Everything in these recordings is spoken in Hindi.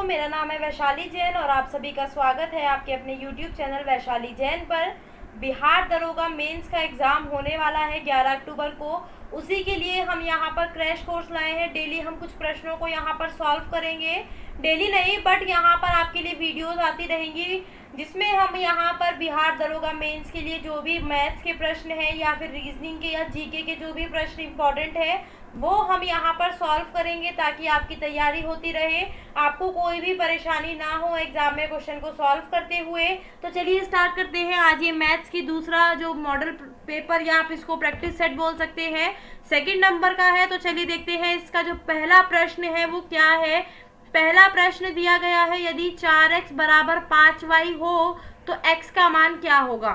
मेरा नाम है वैशाली जैन और आप सभी का स्वागत है आपके अपने YouTube चैनल वैशाली जैन पर। बिहार दरोगा मेंस का एग्ज़ाम होने वाला है 11 अक्टूबर को। उसी के लिए हम यहाँ पर क्रैश कोर्स लाए हैं। डेली हम कुछ प्रश्नों को यहाँ पर सॉल्व करेंगे, डेली नहीं बट यहाँ पर आपके लिए वीडियोस आती रहेंगी जिसमें हम यहाँ पर बिहार दरोगा मेंस के लिए जो भी मैथ्स के प्रश्न हैं या फिर रीजनिंग के या जीके के जो भी प्रश्न इंपॉर्टेंट है वो हम यहाँ पर सॉल्व करेंगे ताकि आपकी तैयारी होती रहे, आपको कोई भी परेशानी ना हो एग्जाम में क्वेश्चन को सॉल्व करते हुए। तो चलिए स्टार्ट करते हैं। आज ये मैथ्स की दूसरा जो मॉडल पेपर या आप इसको प्रैक्टिस सेट बोल सकते हैं, सेकंड नंबर का है। तो चलिए देखते हैं इसका जो पहला प्रश्न है वो क्या है। पहला प्रश्न दिया गया है, यदि 4x बराबर 5y हो तो x का मान क्या होगा।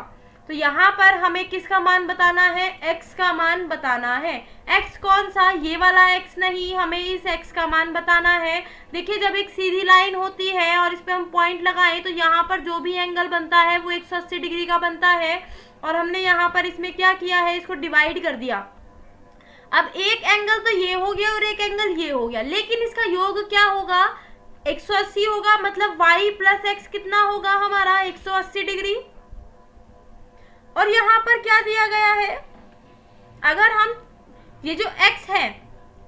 तो यहाँ पर हमें किसका मान बताना है, x का मान बताना है। x कौन सा, ये वाला x नहीं, हमें इस x का मान बताना है। देखिए जब एक सीधी लाइन होती है और इस पे हम पॉइंट लगाएं तो यहाँ पर जो भी एंगल बनता है वो 180 डिग्री का बनता है और हमने यहाँ पर इसमें क्या किया है, इसको डिवाइड कर दिया। अब एक एंगल तो ये हो गया और एक एंगल ये हो गया, लेकिन इसका योग क्या होगा, 180 होगा। मतलब y प्लस एक्स कितना होगा हमारा 180 डिग्री। और यहाँ पर क्या दिया गया है, अगर हम ये जो x है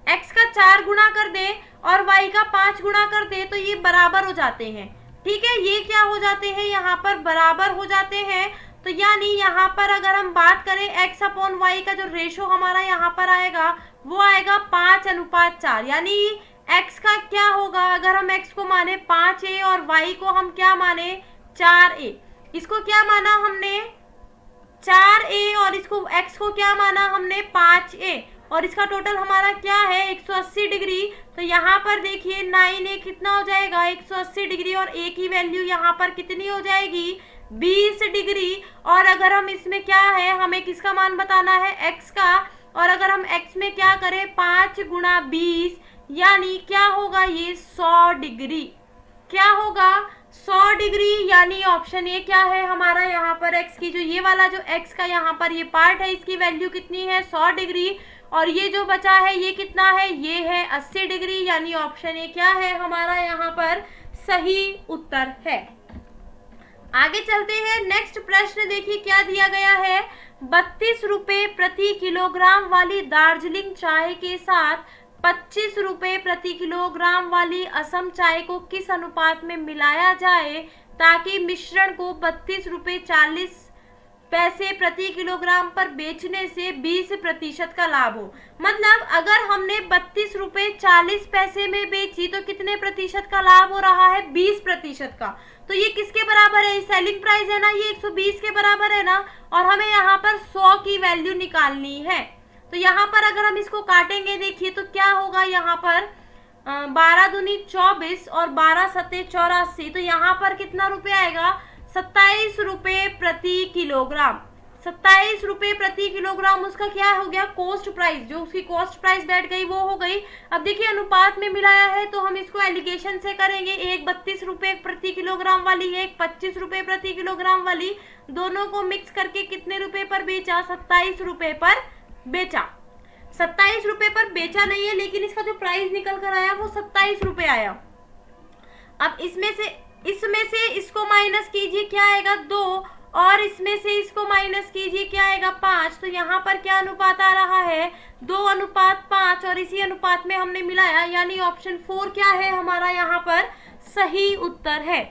x का 4 गुना कर दें और y का 5 गुना कर दें तो ये बराबर हो जाते हैं। ठीक है, ये क्या हो जाते हैं, यहाँ पर बराबर हो जाते हैं। तो यानी यहाँ पर अगर हम बात करें x अपॉन y का जो रेशो हमारा यहाँ पर आएगा वो आएगा 5:4। यानी x का क्या होगा, अगर हम x को माने 5a और y को हम क्या माने 4a, इसको क्या माना हमने 4a और इसको x को क्या माना हमने 5a और इसका टोटल हमारा क्या है 180 डिग्री। तो यहाँ पर देखिए 9a कितना हो जाएगा 180 डिग्री और a की वैल्यू यहाँ पर कितनी हो जाएगी 20 डिग्री। और अगर हम इसमें क्या है, हमें किसका मान बताना है x का, और अगर हम x में क्या करें 5 गुणा 20 यानी क्या होगा ये 100 डिग्री। क्या होगा 100 डिग्री, यानी ऑप्शन ए क्या है हमारा, यहाँ पर x की जो ये वाला जो x का यहाँ पर ये पार्ट है इसकी वैल्यू कितनी है 100 डिग्री और ये जो बचा है ये कितना है, ये है 80 डिग्री। यानी ऑप्शन ए क्या है हमारा यहाँ पर सही उत्तर है। आगे चलते हैं, नेक्स्ट प्रश्न देखिए क्या दिया गया है। 32 रुपए प्रति किलोग्राम वाली दार्जिलिंग चाय के साथ 25 रुपए प्रति किलोग्राम वाली असम चाय को किस अनुपात में मिलाया जाए ताकि मिश्रण को 32 रुपए 40 पैसे प्रति किलोग्राम पर बेचने से 20% का लाभ हो। मतलब अगर हमने 32 रुपए 40 पैसे में बेची तो कितने प्रतिशत का लाभ हो रहा है 20% का। तो ये किसके बराबर है, सेलिंग प्राइस है ना, ये 120 के बराबर है ना, और हमें यहाँ पर 100 की वैल्यू निकालनी है। तो यहाँ पर अगर हम इसको काटेंगे देखिए तो क्या होगा, यहाँ पर 12 दूनी 24 और 12 सत्ते 84, तो यहाँ पर कितना रुपये आएगा 27 रुपये प्रति किलोग्राम। 27 रुपये प्रति किलोग्राम उसका क्या हो गया कॉस्ट प्राइस, जो उसकी कॉस्ट प्राइस बैठ गई वो हो गई। अब देखिए अनुपात में मिलाया है तो हम इसको एलिगेशन से करेंगे, एक 32 रुपये प्रति किलोग्राम वाली है, एक 25 रुपये प्रति किलोग्राम वाली, दोनों को मिक्स करके कितने रुपए पर बेचा 27 रुपये पर बेचा। 27 रुपये पर बेचा नहीं है लेकिन इसका जो प्राइस निकल कर आया वो 27 रुपये आया। अब इसमें से इसको माइनस कीजिए क्या आएगा 2 और इसमें से इसको माइनस कीजिए क्या आएगा 5। तो यहाँ पर क्या अनुपात आ रहा है 2:5 और इसी अनुपात में हमने मिलाया, यानी ऑप्शन 4 क्या है हमारा यहाँ पर सही उत्तर है।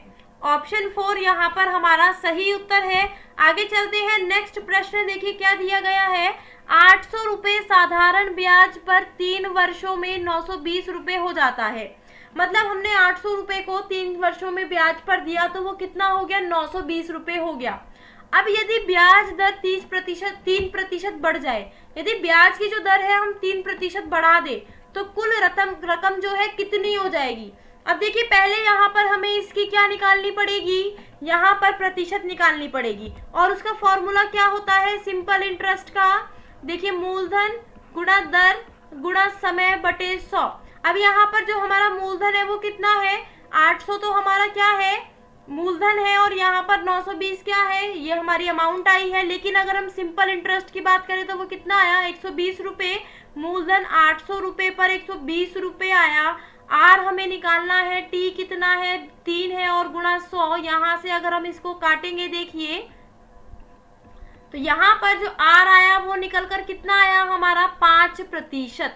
ऑप्शन 4 यहाँ पर हमारा सही उत्तर है। आगे चलते हैं, नेक्स्ट प्रश्न देखिए क्या दिया गया है। 800 रुपये साधारण ब्याज पर 3 वर्षों में 920 रुपये हो जाता है। मतलब हमने 800 रुपये को 3 वर्षों में ब्याज पर दिया तो वो कितना हो गया 920 रुपये हो गया। अब यदि ब्याज दर 3% बढ़ जाए, यदि ब्याज की जो दर है हम 3% बढ़ा दे तो कुल रकम जो है कितनी हो जाएगी। अब देखिए पहले यहाँ पर हमें इसकी क्या निकालनी पड़ेगी, यहाँ पर प्रतिशत निकालनी पड़ेगी और उसका फॉर्मूला क्या होता है सिंपल इंटरेस्ट का। देखिए मूलधन गुणा दर गुणा समय बटे 100। अब यहाँ पर जो हमारा मूलधन है वो कितना है 800, तो हमारा क्या है मूलधन है और यहाँ पर 920 क्या है ये हमारी अमाउंट आई है। लेकिन अगर हम सिंपल इंटरेस्ट की बात करें तो वो कितना आया 120 रुपये। मूलधन 800 रुपये पर 120 रुपये आया। आर हमें निकालना है, टी कितना है 3 है और गुणा 100। यहाँ से अगर हम इसको काटेंगे देखिए तो यहाँ पर जो आर आया वो निकल कर कितना आया हमारा 5%।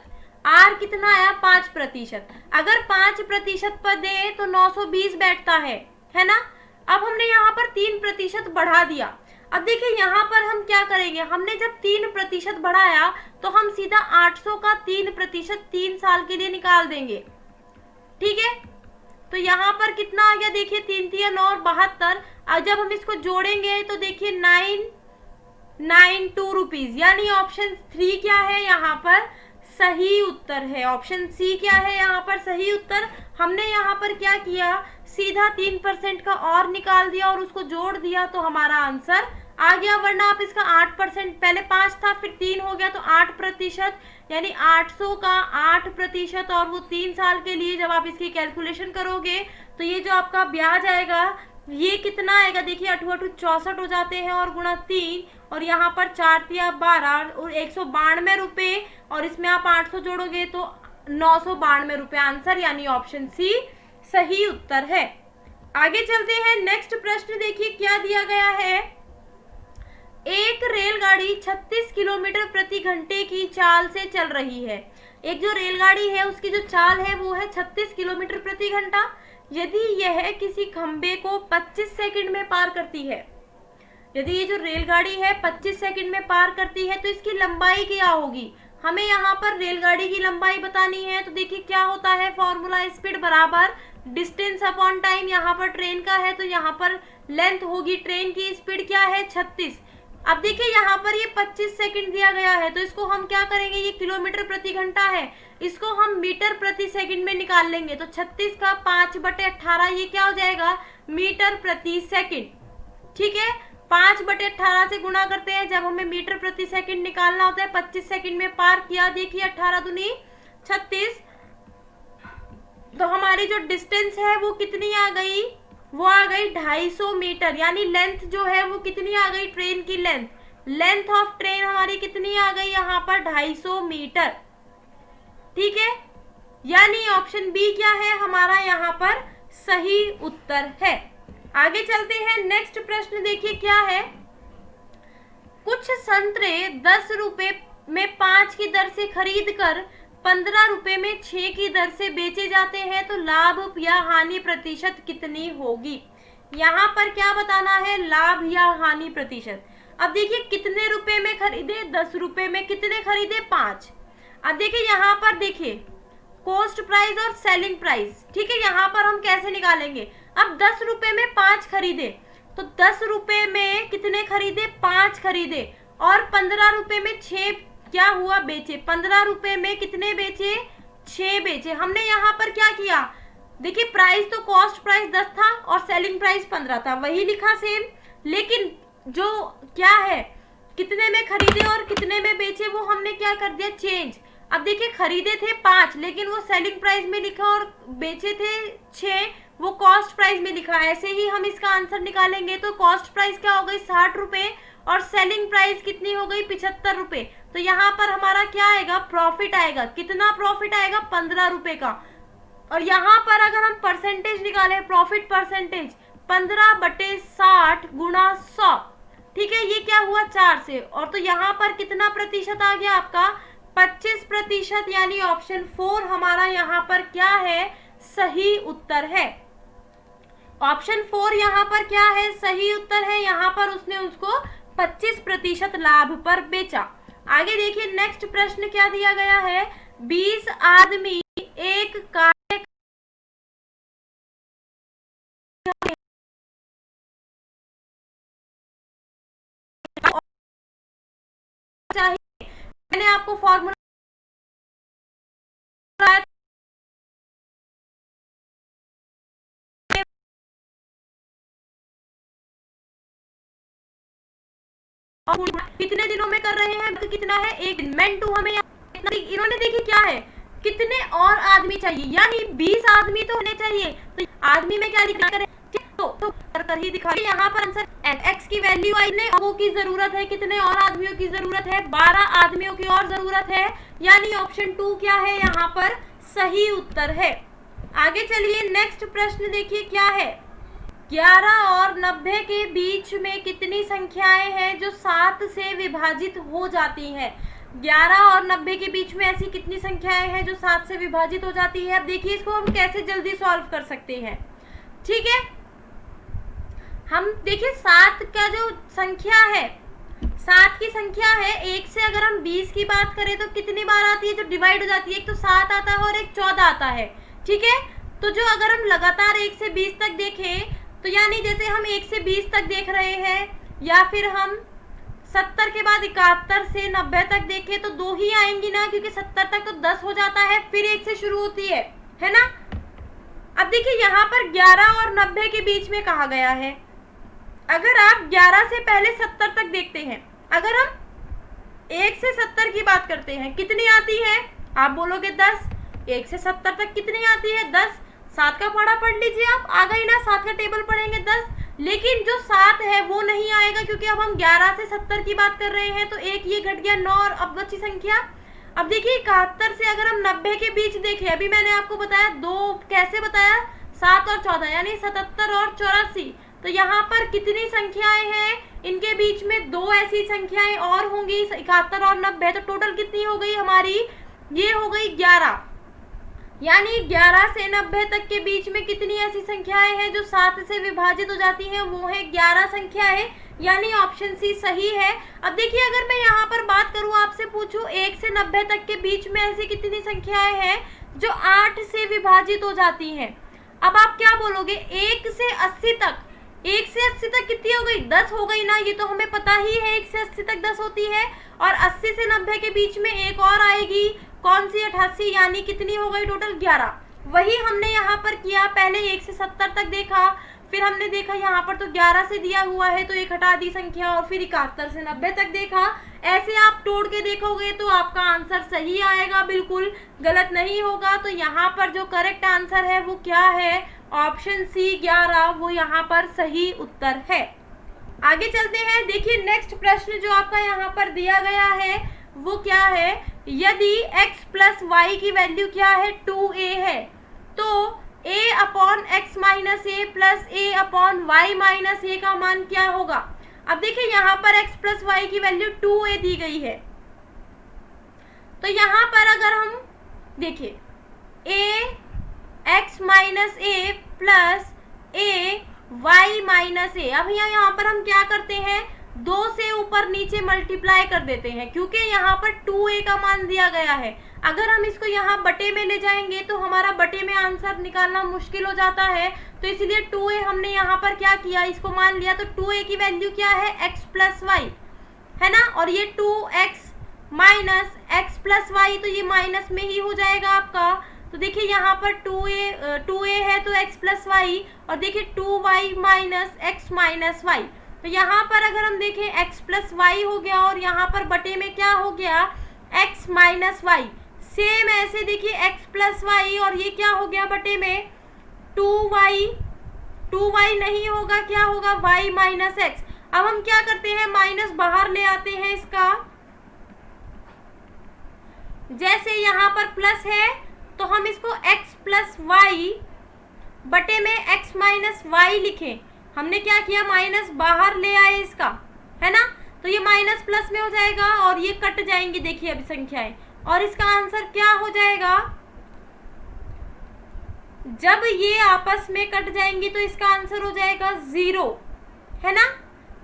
आर कितना आया 5%। अगर 5% पर दे तो 920 बैठता है ना। अब हमने यहाँ पर 3% बढ़ा दिया। अब देखिए यहाँ पर हम क्या करेंगे, हमने जब 3% बढ़ाया तो हम सीधा 800 का 3% 3 साल के लिए निकाल देंगे। ठीक है, तो यहाँ पर कितना आ गया देखिए 3 3 9 और 72। अब जब हम इसको जोड़ेंगे तो देखिए 992 रुपीज, यानी ऑप्शन 3 क्या है यहाँ पर सही उत्तर है। ऑप्शन सी क्या है यहाँ पर सही उत्तर। हमने यहाँ पर क्या किया, सीधा 3% का और निकाल दिया और उसको जोड़ दिया तो हमारा आंसर आ गया। वरना आप इसका 8%, पहले 5 था फिर 3 हो गया तो 8%, यानी 800 का 8% और वो 3 साल के लिए जब आप इसकी कैलकुलेशन करोगे तो ये जो आपका ब्याज आएगा ये कितना आएगा देखिए 8 8 64 हो जाते हैं और गुणा 3 और यहाँ पर 4 3 12 और 192 रुपये और इसमें आप 800 जोड़ोगे तो 992 रुपये आंसर, यानी ऑप्शन सी सही उत्तर है। आगे चलते हैं, नेक्स्ट प्रश्न देखिए क्या दिया गया है। एक रेलगाड़ी 36 किलोमीटर प्रति घंटे की चाल से चल रही है। एक जो रेलगाड़ी है उसकी जो चाल है वो है 36 किलोमीटर प्रति घंटा। यदि यह किसी खंबे को 25 सेकंड में पार करती है, यदि ये जो रेलगाड़ी है 25 सेकंड में पार करती है तो इसकी लंबाई क्या होगी। हमें यहाँ पर रेलगाड़ी की लंबाई बतानी है। तो देखिए क्या होता है, फॉर्मूला स्पीड बराबर डिस्टेंस अपॉन टाइम। यहाँ पर ट्रेन का है तो यहाँ पर लेंथ होगी ट्रेन की, स्पीड क्या है 36। अब देखिए यहाँ पर ये 25 सेकंड दिया गया है तो इसको हम क्या करेंगे, ये किलोमीटर प्रति घंटा है, इसको हम मीटर प्रति सेकंड में निकाल लेंगे। तो 36 का 5/18 ये क्या हो जाएगा मीटर प्रति सेकंड। ठीक है, 5/18 से गुणा करते हैं जब हमें मीटर प्रति सेकंड निकालना होता है। 25 सेकंड में पार किया, देखिए 18 दूनी 36, तो हमारी जो डिस्टेंस है वो कितनी आ गई, वो आ गई 250 मीटर। यानी लेंथ जो है वो कितनी आ गई, ट्रेन की लेंथ ऑफ ट्रेन हमारी कितनी आ गई यहाँ पर 250 मीटर। ठीक है, यानी ऑप्शन बी क्या है हमारा यहाँ पर सही उत्तर है। आगे चलते हैं, नेक्स्ट प्रश्न देखिए क्या है। कुछ संतरे 10 रुपए में 5 की दर से खरीद कर 15 रुपए में 6 की दर से बेचे जाते हैं तो लाभ या हानि प्रतिशत कितनी होगी। यहाँ पर क्या बताना है, लाभ या हानि प्रतिशत। अब देखिए कितने रुपए में खरीदे, 10 रुपए में, कितने खरीदे 5। अब देखिए यहाँ पर देखिए कॉस्ट प्राइस और सेलिंग प्राइस। ठीक है, यहाँ पर हम कैसे निकालेंगे, अब 10 रुपए में 5 खरीदे तो 10 रुपए में कितने खरीदे 5 खरीदे और 15 रुपए में 6 क्या हुआ बेचे। 15 रुपए में कितने बेचे 6 बेचे। हमने यहाँ पर क्या किया, देखिए प्राइस तो कॉस्ट प्राइस 10 था और सेलिंग प्राइस 15 था, वही लिखा सेम, लेकिन जो क्या है कितने में खरीदे और कितने में बेचे वो हमने क्या कर दिया चेंज। अब देखिए खरीदे थे 5 लेकिन वो सेलिंग प्राइस में लिखा और बेचे थे 6 वो कॉस्ट प्राइस में लिखा। ऐसे ही हम इसका आंसर निकालेंगे तो कॉस्ट प्राइस क्या हो गई 60 रुपए और सेलिंग प्राइस कितनी हो गई 75 रुपए। तो यहाँ पर हमारा क्या आएगा प्रॉफिट आएगा, कितना प्रॉफिट आएगा 15 रुपए का। और यहाँ पर अगर हम परसेंटेज निकाले प्रॉफिट परसेंटेज 15/60 गुणा 100, ठीक है, ये क्या हुआ 4 से, और तो यहाँ पर कितना प्रतिशत आ गया आपका 25%, यानी ऑप्शन 4 हमारा यहाँ पर क्या है सही उत्तर है। ऑप्शन 4 यहाँ पर क्या है सही उत्तर है। यहाँ पर उसने उसको 25% लाभ पर बेचा। आगे देखिए नेक्स्ट प्रश्न क्या दिया गया है। 20 आदमी एक कार्य चाहिए, मैंने आपको फॉर्मूला कितने दिनों में कर रहे हैं, कितना है एक दिन, मेन टू हमें इन्होंने देखिए क्या है कितने और आदमी चाहिए, यानी 20 आदमी तो होने चाहिए। तो आदमी में क्या दिखा करें तो कर ही दिखा। यहाँ पर आंसर x की वैल्यू आई, कितने लोगों की जरूरत है, कितने और आदमियों की जरूरत है 12 आदमियों की और जरूरत है, यानी ऑप्शन 2 क्या है यहाँ पर सही उत्तर है। आगे चलिए, नेक्स्ट प्रश्न देखिए क्या है। 11 और 90 के बीच में कितनी संख्याएं हैं जो 7 से विभाजित हो जाती हैं? 11 और 90 के बीच में ऐसी कितनी संख्याएं हैं जो 7 से विभाजित हो जाती है? अब देखिए इसको हम कैसे जल्दी सॉल्व कर सकते हैं। ठीक है, हम देखिए 7 का जो संख्या है, 7 की संख्या है, 1 से अगर हम 20 की बात करें तो कितनी बार आती है जो डिवाइड हो जाती है? एक तो 7 आता है और एक 14 आता है। ठीक है, तो जो अगर हम लगातार 1 से 20 तक देखें तो यानी जैसे हम 1 से 20 तक देख रहे हैं या फिर हम 70 के बाद 71 से 90 तक देखें तो 2 ही आएंगी ना, क्योंकि 70 तक तो 10 हो जाता है, फिर 1 से शुरू होती है ना। अब देखिए यहाँ पर 11 और 90 के बीच में कहा गया है। अगर आप 11 से पहले 70 तक देखते हैं, अगर हम 1 से 70 की बात करते हैं कितनी आती है? आप बोलोगे 10। 1 से 70 तक कितनी आती है? 10। 7 का पढ़ा पढ़ लीजिए आप, आ गई ना, 7 का टेबल पढ़ेंगे 10। लेकिन जो 7 है वो नहीं आएगा, क्योंकि अब हम 11 से 70 की बात कर रहे हैं, तो एक ये घट गया 9 और अब बची संख्या। अब देखिए 71 से अगर हम 90 के बीच देखें, अभी मैंने आपको बताया 2 कैसे बताया, 7 और 14 यानी 77 और 84। तो यहाँ पर कितनी संख्याएं हैं? इनके बीच में 2 ऐसी संख्याएं और होंगी, 71 और 90। तो टोटल कितनी हो गई हमारी? ये हो गई 11। यानी 11 से 90 तक के बीच में कितनी ऐसी संख्याएं हैं जो 7 से विभाजित हो जाती हैं? वो है 11 संख्याएं, यानी ऑप्शन सी सही है। अब देखिए अगर मैं यहाँ पर बात करूँ, आपसे पूछूं 1 से 90 तक के बीच में ऐसी कितनी संख्याएं हैं जो 8 से विभाजित हो जाती हैं? अब आप क्या बोलोगे? 1 से 80 तक, 1 से 80 तक कितनी हो गई? 10 हो गई ना, ये तो हमें पता ही है 1 से 80 तक 10 होती है। और 80 से 90 के बीच में एक और आएगी, कौन सी? 88, यानी कितनी हो गई टोटल? 11। वही हमने यहाँ पर किया, पहले 1 से 70 तक देखा, फिर हमने देखा यहाँ पर तो 11 से दिया हुआ है तो एक हटा दी संख्या, और फिर 71 से 90 तक देखा। ऐसे आप तोड़ के देखोगे तो आपका आंसर सही आएगा, बिल्कुल गलत नहीं होगा। तो यहाँ पर जो करेक्ट आंसर है वो क्या है? ऑप्शन सी 11, वो यहाँ पर सही उत्तर है। आगे चलते हैं, देखिए नेक्स्ट प्रश्न जो आपका यहाँ पर दिया गया है वो क्या है? यदि x प्लस वाई की वैल्यू क्या है? 2a है, तो a upon X minus A plus a upon Y minus A का मान क्या होगा? अब देखिए यहाँ पर x प्लस वाई की वैल्यू 2a दी गई है, तो यहाँ पर अगर हम देखिए a x minus A plus a y minus A, अब यहाँ पर हम क्या करते हैं? 2 से ऊपर नीचे मल्टीप्लाई कर देते हैं, क्योंकि यहाँ पर 2a का मान दिया गया है। अगर हम इसको यहाँ बटे में ले जाएंगे तो हमारा बटे में आंसर निकालना मुश्किल हो जाता है, तो इसलिए 2a हमने यहाँ पर क्या किया? इसको मान लिया। तो 2a की वैल्यू क्या है? x प्लस वाई है ना, और ये 2x minus x plus Y, तो ये माइनस में ही हो जाएगा आपका। तो देखिए यहाँ पर 2a है तो x प्लस वाई, और देखिए 2y minus x minus Y. तो यहाँ पर अगर हम देखें x प्लस वाई हो गया, और यहाँ पर बटे में क्या हो गया? x minus Y. सेम ऐसे देखिए x प्लस वाई, और ये क्या हो गया बटे में? 2y नहीं होगा, क्या होगा? y minus x. अब हम क्या करते हैं? माइनस बाहर ले आते हैं इसका, जैसे यहाँ पर प्लस है तो हम इसको x प्लस वाई बटे में x माइनस वाई लिखें। हमने क्या किया? माइनस बाहर ले आए इसका, है ना, तो ये माइनस प्लस में हो जाएगा और ये कट जाएंगी देखिए अभी संख्याएं, और इसका आंसर क्या हो जाएगा? जब ये आपस में कट जाएंगी तो इसका आंसर हो जाएगा 0, है ना।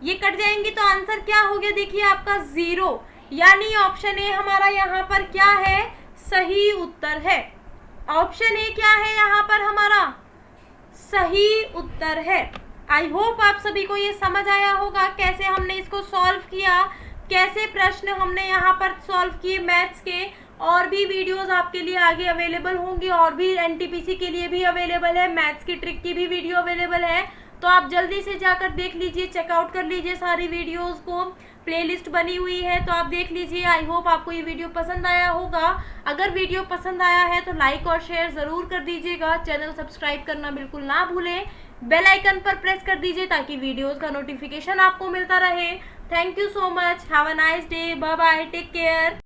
ये कट जाएंगी तो आंसर क्या हो गया? देखिए आपका 0, यानी ऑप्शन ए हमारा यहाँ पर क्या है? सही उत्तर है। ऑप्शन ए क्या है यहाँ पर? हमारा सही उत्तर है। आई होप आप सभी को ये समझ आया होगा कैसे हमने इसको सॉल्व किया, कैसे प्रश्न हमने यहाँ पर सॉल्व किए मैथ्स के। और भी वीडियोस आपके लिए आगे अवेलेबल होंगी, और भी एनटीपीसी के लिए भी अवेलेबल है, मैथ्स की ट्रिक की भी वीडियो अवेलेबल है, तो आप जल्दी से जाकर देख लीजिए, चेकआउट कर लीजिए सारी वीडियोस को। प्लेलिस्ट बनी हुई है तो आप देख लीजिए। आई होप आपको ये वीडियो पसंद आया होगा। अगर वीडियो पसंद आया है तो लाइक और शेयर ज़रूर कर दीजिएगा। चैनल सब्सक्राइब करना बिल्कुल ना भूलें। बेल आइकन पर प्रेस कर दीजिए ताकि वीडियोस का नोटिफिकेशन आपको मिलता रहे। Thank you so much. Have a nice day. Bye bye. Take care.